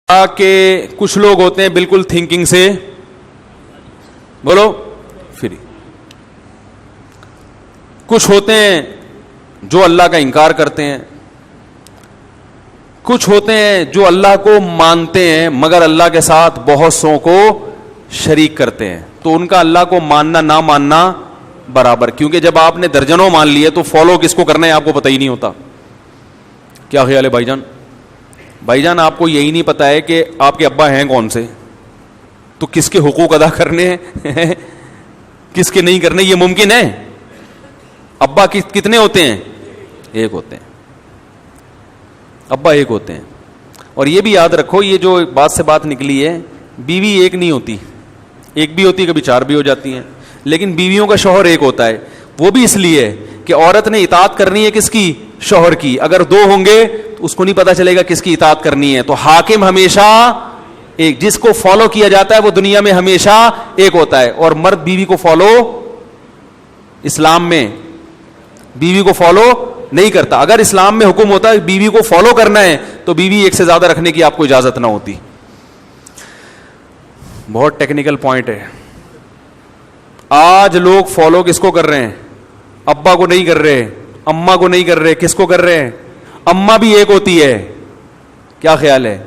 کہ کچھ لوگ ہوتے ہیں بالکل تھنکنگ سے بولو فری، کچھ ہوتے ہیں جو اللہ کا انکار کرتے ہیں، کچھ ہوتے ہیں جو اللہ کو مانتے ہیں مگر اللہ کے ساتھ بہت سوں کو شریک کرتے ہیں، تو ان کا اللہ کو ماننا نہ ماننا برابر، کیونکہ جب آپ نے درجنوں مان لیے تو فالو کس کو کرنا ہے آپ کو پتہ ہی نہیں ہوتا۔ کیا خیال ہے بھائی جان؟ بھائی جان آپ کو یہی نہیں پتا ہے کہ آپ کے ابا ہیں کون سے، تو کس کے حقوق ادا کرنے ہیں کس کے نہیں کرنے، یہ ممکن ہے؟ ابا کتنے ہوتے ہیں؟ ایک ہوتے ہیں، ابا ایک ہوتے ہیں۔ اور یہ بھی یاد رکھو، یہ جو بات سے بات نکلی ہے، بیوی ایک نہیں ہوتی، ایک بھی ہوتی کبھی چار بھی ہو جاتی ہیں، لیکن بیویوں کا شوہر ایک ہوتا ہے، وہ بھی اس لیے کہ عورت نے اطاعت کرنی ہے کس کی؟ شوہر کی۔ اگر دو ہوں گے تو اس کو نہیں پتا چلے گا کس کی اطاعت کرنی ہے، تو حاکم ہمیشہ ایک، جس کو فالو کیا جاتا ہے وہ دنیا میں ہمیشہ ایک ہوتا ہے۔ اور مرد بیوی کو فالو اسلام میں بیوی کو فالو نہیں کرتا۔ اگر اسلام میں حکم ہوتا ہے بیوی کو فالو کرنا ہے تو بیوی ایک سے زیادہ رکھنے کی آپ کو اجازت نہ ہوتی۔ بہت ٹیکنیکل پوائنٹ ہے۔ آج لوگ فالو کس کو کر رہے ہیں؟ ابا کو نہیں کر رہے، اماں کو نہیں کر رہے، کس کو کر رہے ہیں؟ اماں بھی ایک ہوتی ہے۔ کیا خیال ہے؟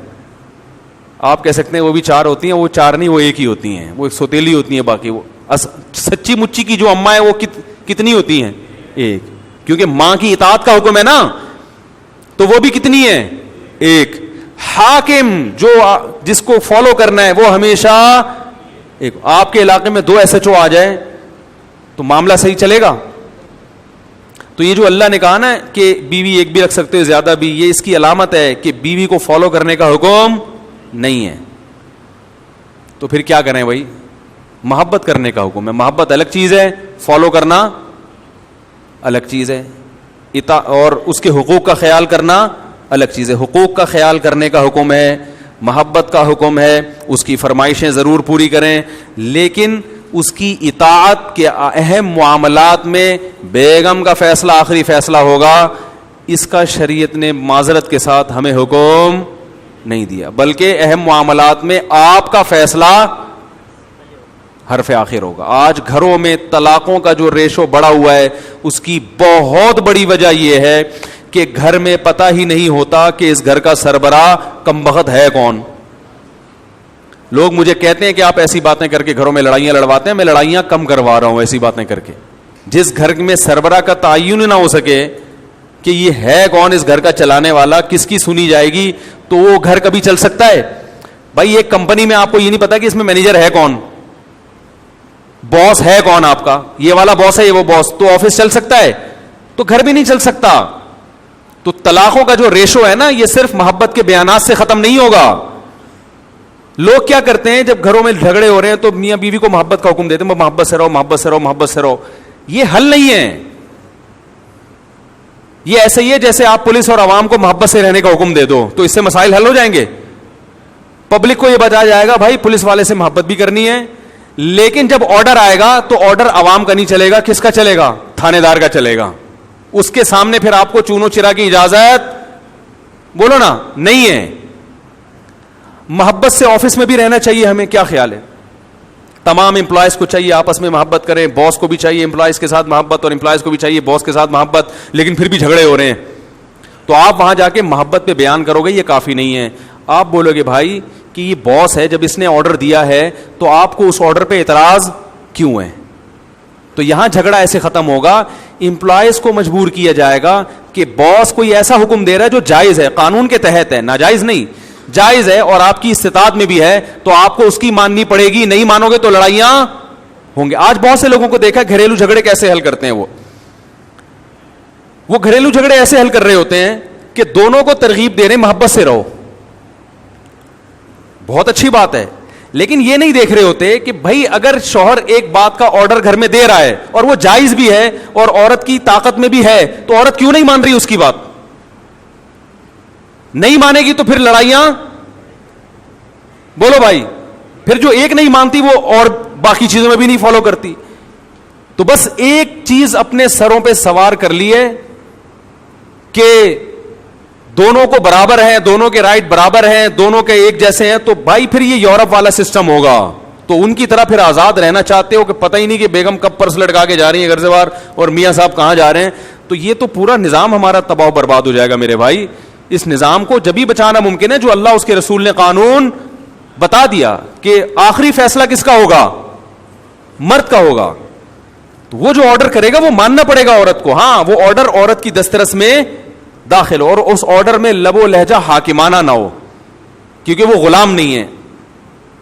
آپ کہہ سکتے ہیں وہ بھی چار ہوتی ہیں، وہ چار نہیں، وہ ایک ہی ہوتی ہیں، وہ ایک سوتیلی ہوتی ہیں، باقی وہ سچی مچی کی جو اماں ہے وہ کتنی ہوتی ہیں؟ ایک، کیونکہ ماں کی اطاعت کا حکم ہے نا، تو وہ بھی کتنی ہے؟ ایک۔ حاکم جو جس کو فالو کرنا ہے وہ ہمیشہ ایک۔ آپ کے علاقے میں 2 SHO آ جائیں تو معاملہ صحیح چلے گا؟ تو یہ جو اللہ نے کہا نا کہ بیوی ایک بھی رکھ سکتے ہو، زیادہ بھی، یہ اس کی علامت ہے کہ بیوی کو فالو کرنے کا حکم نہیں ہے۔ تو پھر کیا کریں بھائی؟ محبت کرنے کا حکم ہے۔ محبت الگ چیز ہے، فالو کرنا الگ چیز ہے، اور اس کے حقوق کا خیال کرنا الگ چیز ہے۔ حقوق کا خیال کرنے کا حکم ہے، محبت کا حکم ہے، اس کی فرمائشیں ضرور پوری کریں، لیکن اس کی اطاعت کے اہم معاملات میں بیگم کا فیصلہ آخری فیصلہ ہوگا، اس کا شریعت نے معذرت کے ساتھ ہمیں حکم نہیں دیا، بلکہ اہم معاملات میں آپ کا فیصلہ حرف آخر ہوگا۔ آج گھروں میں طلاقوں کا جو ریشو بڑھا ہوا ہے، اس کی بہت بڑی وجہ یہ ہے کہ گھر میں پتہ ہی نہیں ہوتا کہ اس گھر کا سربراہ کمبخت ہے کون۔ لوگ مجھے کہتے ہیں کہ آپ ایسی باتیں کر کے گھروں میں لڑائیاں لڑواتے ہیں، میں لڑائیاں کم کروا رہا ہوں ایسی باتیں کر کے۔ جس گھر میں سربراہ کا تعین نہ ہو سکے کہ یہ ہے کون اس گھر کا چلانے والا، کس کی سنی جائے گی، تو وہ گھر کبھی چل سکتا ہے؟ بھائی ایک کمپنی میں آپ کو یہ نہیں پتا کہ اس میں مینیجر ہے کون، باس ہے کون آپ کا، یہ والا باس ہے یہ وہ باس، تو آفس چل سکتا ہے؟ تو گھر بھی نہیں چل سکتا۔ تو طلاقوں کا جو ریشو ہے نا، یہ صرف محبت کے بیانات سے ختم نہیں ہوگا۔ لوگ کیا کرتے ہیں جب گھروں میں جھگڑے ہو رہے ہیں تو میاں بیوی کو محبت کا حکم دیتے ہیں، محبت سے رہو، محبت سے رہو، محبت سے رہو۔ یہ حل نہیں ہے۔ یہ ایسے ہی ہے جیسے آپ پولیس اور عوام کو محبت سے رہنے کا حکم دے دو تو اس سے مسائل حل ہو جائیں گے؟ پبلک کو یہ بتایا جائے گا بھائی پولیس والے سے محبت بھی کرنی ہے، لیکن جب آرڈر آئے گا تو آرڈر عوام کا نہیں چلے گا، کس کا چلے گا؟ تھانے دار کا چلے گا۔ اس کے سامنے پھر آپ کو چونو چرا کی اجازت بولو نا نہیں ہے۔ محبت سے آفس میں بھی رہنا چاہیے ہمیں، کیا خیال ہے؟ تمام امپلائیز کو چاہیے آپس میں محبت کریں، باس کو بھی چاہیے امپلائیز کے ساتھ محبت، اور امپلائیز کو بھی چاہیے باس کے ساتھ محبت، لیکن پھر بھی جھگڑے ہو رہے ہیں تو آپ وہاں جا کے محبت پہ بیان کرو گے، یہ کافی نہیں ہے۔ آپ بولو گے بھائی کہ یہ باس ہے، جب اس نے آرڈر دیا ہے تو آپ کو اس آرڈر پہ اعتراض کیوں ہے؟ تو یہاں جھگڑا ایسے ختم ہوگا۔ امپلائیز کو مجبور کیا جائے گا کہ باس کوئی ایسا حکم دے رہا ہے جو جائز ہے، قانون کے تحت ہے، ناجائز نہیں، جائز ہے اور آپ کی استطاعت میں بھی ہے، تو آپ کو اس کی ماننی پڑے گی، نہیں مانو گے تو لڑائیاں ہوں گے۔ آج بہت سے لوگوں کو دیکھا گھریلو جھگڑے کیسے حل کرتے ہیں، وہ گھریلو جھگڑے ایسے حل کر رہے ہوتے ہیں کہ دونوں کو ترغیب دے رہے ہیں محبت سے رہو، بہت اچھی بات ہے، لیکن یہ نہیں دیکھ رہے ہوتے کہ بھائی اگر شوہر ایک بات کا آرڈر گھر میں دے رہا ہے اور وہ جائز بھی ہے اور عورت کی طاقت میں بھی ہے، تو عورت کیوں نہیں مان رہی اس کی بات؟ نہیں مانے گی تو پھر لڑائیاں، بولو بھائی، پھر جو ایک نہیں مانتی وہ اور باقی چیزوں میں بھی نہیں فالو کرتی۔ تو بس ایک چیز اپنے سروں پہ سوار کر لی ہے کہ دونوں کو برابر ہیں, دونوں کے رائٹ برابر ہیں, دونوں کے ایک جیسے ہیں, تو بھائی پھر یہ یورپ والا سسٹم ہوگا. تو ان کی طرح پھر آزاد رہنا چاہتے ہو کہ پتہ ہی نہیں کہ بیگم کب پرس لٹکا کے جا رہی ہیں گھر سے باہر اور میاں صاحب کہاں جا رہے ہیں, تو یہ تو پورا نظام ہمارا تباہ و برباد ہو جائے گا میرے بھائی. اس نظام کو جبھی بچانا ممکن ہے جو اللہ اس کے رسول نے قانون بتا دیا کہ آخری فیصلہ کس کا ہوگا, مرد کا ہوگا. تو وہ جو آرڈر کرے گا وہ ماننا پڑے گا عورت کو. ہاں وہ آرڈر عورت کی دسترس میں داخل ہو, اور اس آرڈر میں لب و لہجہ حاکمانہ نہ ہو, کیونکہ وہ غلام نہیں ہے,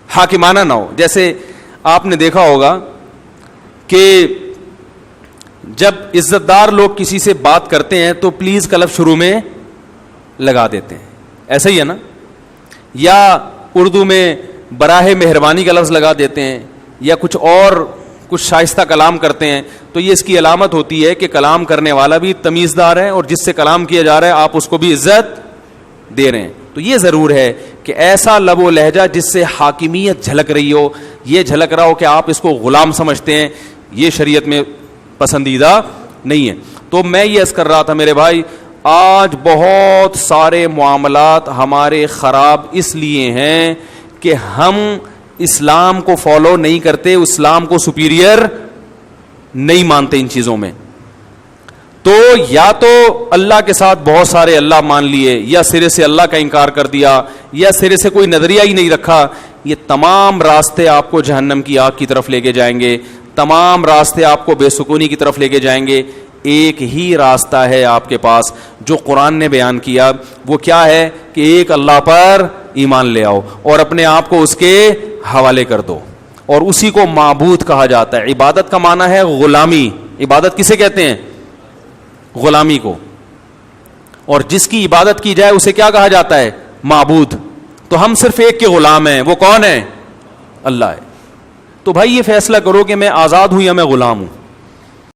حاکمانہ نہ ہو. جیسے آپ نے دیکھا ہوگا کہ جب عزت دار لوگ کسی سے بات کرتے ہیں تو پلیز کا لفظ شروع میں لگا دیتے ہیں, ایسا ہی ہے نا, یا اردو میں براہ مہربانی کا لفظ لگا دیتے ہیں, یا کچھ شائستہ کلام کرتے ہیں. تو یہ اس کی علامت ہوتی ہے کہ کلام کرنے والا بھی تمیزدار ہے, اور جس سے کلام کیا جا رہا ہے آپ اس کو بھی عزت دے رہے ہیں. تو یہ ضرور ہے کہ ایسا لب و لہجہ جس سے حاکمیت جھلک رہی ہو, یہ جھلک رہا ہو کہ آپ اس کو غلام سمجھتے ہیں, یہ شریعت میں پسندیدہ نہیں ہے. تو میں یہ عرض کر رہا تھا میرے بھائی, آج بہت سارے معاملات ہمارے خراب اس لیے ہیں کہ ہم اسلام کو فالو نہیں کرتے, اسلام کو سپیریئر نہیں مانتے ان چیزوں میں. تو یا تو اللہ کے ساتھ بہت سارے اللہ مان لیے, یا سرے سے اللہ کا انکار کر دیا, یا سرے سے کوئی نظریہ ہی نہیں رکھا. یہ تمام راستے آپ کو جہنم کی آگ کی طرف لے کے جائیں گے, تمام راستے آپ کو بے سکونی کی طرف لے کے جائیں گے. ایک ہی راستہ ہے آپ کے پاس جو قرآن نے بیان کیا, وہ کیا ہے کہ ایک اللہ پر ایمان لے آؤ اور اپنے آپ کو اس کے حوالے کر دو, اور اسی کو معبود کہا جاتا ہے. عبادت کا معنی ہے غلامی. عبادت کسے کہتے ہیں؟ غلامی کو. اور جس کی عبادت کی جائے اسے کیا کہا جاتا ہے؟ معبود. تو ہم صرف ایک کے غلام ہیں, وہ کون ہے؟ اللہ ہے. تو بھائی یہ فیصلہ کرو کہ میں آزاد ہوں یا میں غلام ہوں.